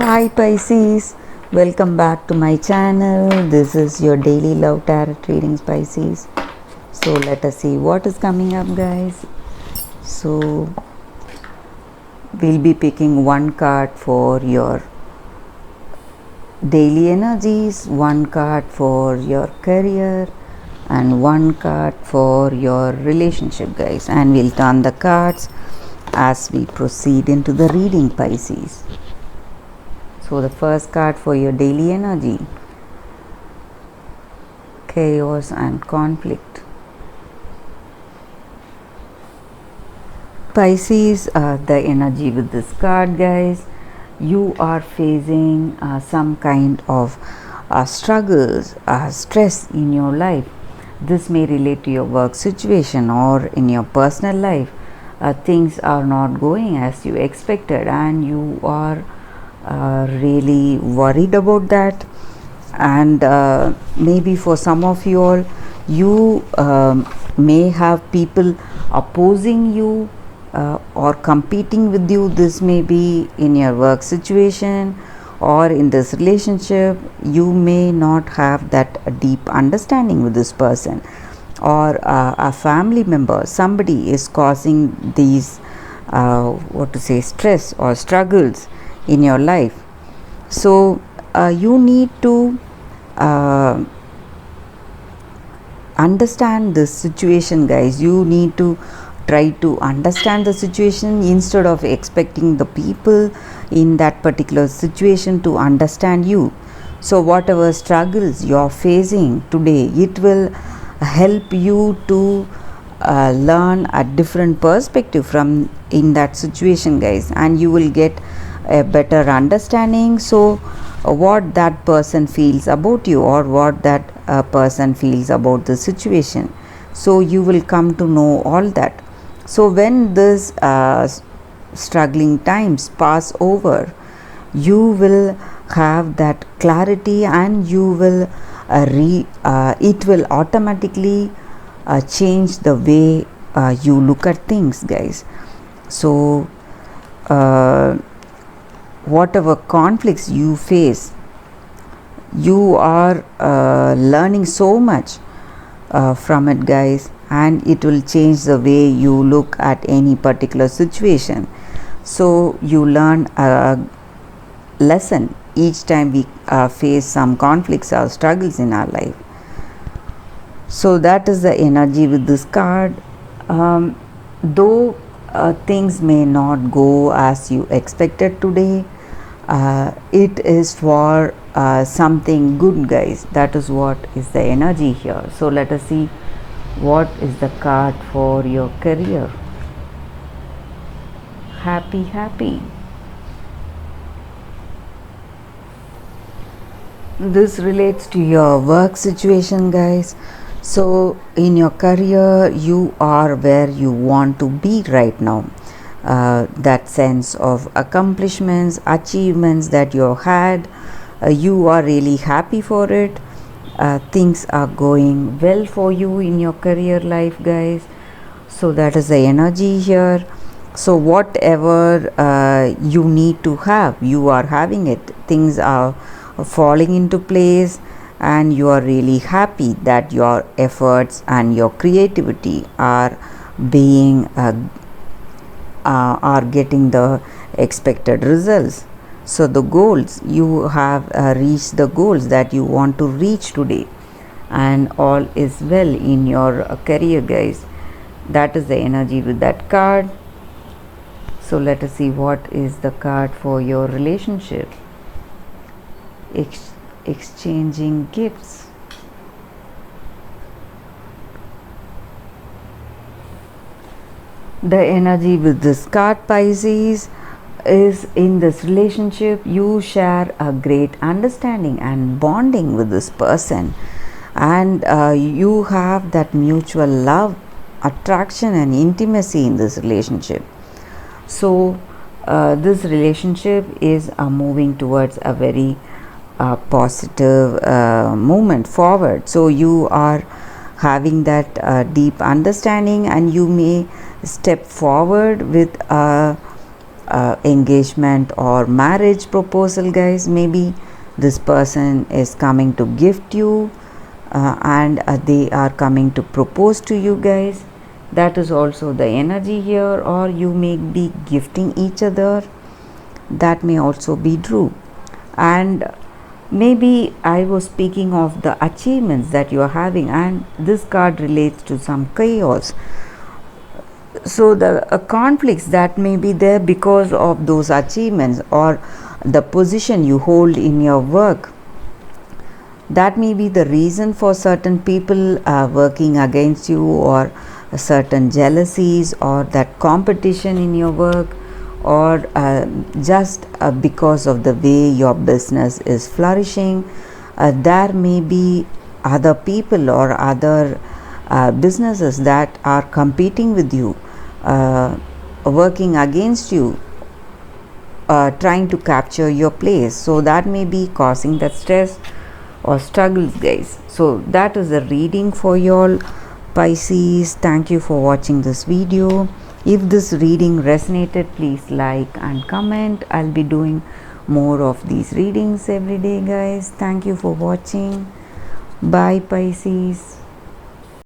Hi Pisces, welcome back to my channel. This is your daily love tarot readings, Pisces. So let us see what is coming up, guys. So we'll be picking one card for your daily energies, one card for your career, and one card for your relationship, guys. And we'll turn the cards as we proceed into the reading, Pisces. So the first card for your daily energy, chaos and conflict. Pisces, the energy with this card, guys, you are facing some kind of struggles, stress in your life. This may relate to your work situation or in your personal life. Things are not going as you expected and you are really worried about that, and maybe for some of you all, you may have people opposing you or competing with you. This may be in your work situation or in this relationship. You may not have that deep understanding with this person, or a family member, somebody is causing these stress or struggles in your life. So you need to understand this situation, guys. You need to try to understand the situation instead of expecting the people in that particular situation to understand you. So whatever struggles you're facing today, it will help you to learn a different perspective from in that situation, guys, and you will get a better understanding. So what that person feels about you, or what that person feels about the situation, so you will come to know all that. So when this struggling times pass over, you will have that clarity, and you will it will automatically change the way you look at things, guys. So whatever conflicts you face, you are learning so much from it, guys, and it will change the way you look at any particular situation. So you learn a lesson each time we face some conflicts or struggles in our life. So that is the energy with this card. Though things may not go as you expected today, it is for something good, guys. That is what is the energy here. So let us see what is the card for your career. Happy. This relates to your work situation, guys. So in your career, you are where you want to be right now. That sense of accomplishments, achievements that you had, you are really happy for it. Things are going well for you in your career life, guys. So that is the energy here. So whatever you need to have, you are having it. Things are falling into place, and you are really happy that your efforts and your creativity are being are getting the expected results. So the goals, you have reached the goals that you want to reach today, and all is well in your career, guys. That is the energy with that card. So let us see what is the card for your relationship. Exchanging gifts. The energy with this card, Pisces, is in this relationship you share a great understanding and bonding with this person, and you have that mutual love, attraction and intimacy in this relationship. So this relationship is moving towards a very positive movement forward. So you are having that deep understanding, and you may step forward with engagement or marriage proposal, guys. Maybe this person is coming to gift you, and they are coming to propose to you, guys. That is also the energy here. Or you may be gifting each other. That may also be true. And maybe I was speaking of the achievements that you are having, and this card relates to some chaos. So the conflicts that may be there because of those achievements or the position you hold in your work, that may be the reason for certain people working against you, or certain jealousies, or that competition in your work, or just because of the way your business is flourishing. There may be other people or other businesses that are competing with you, working against you, trying to capture your place. So that may be causing that stress or struggles, guys. So that is a reading for y'all, Pisces. Thank you for watching this video. If this reading resonated, please like and comment. I'll be doing more of these readings every day, guys. Thank you for watching. Bye, Pisces.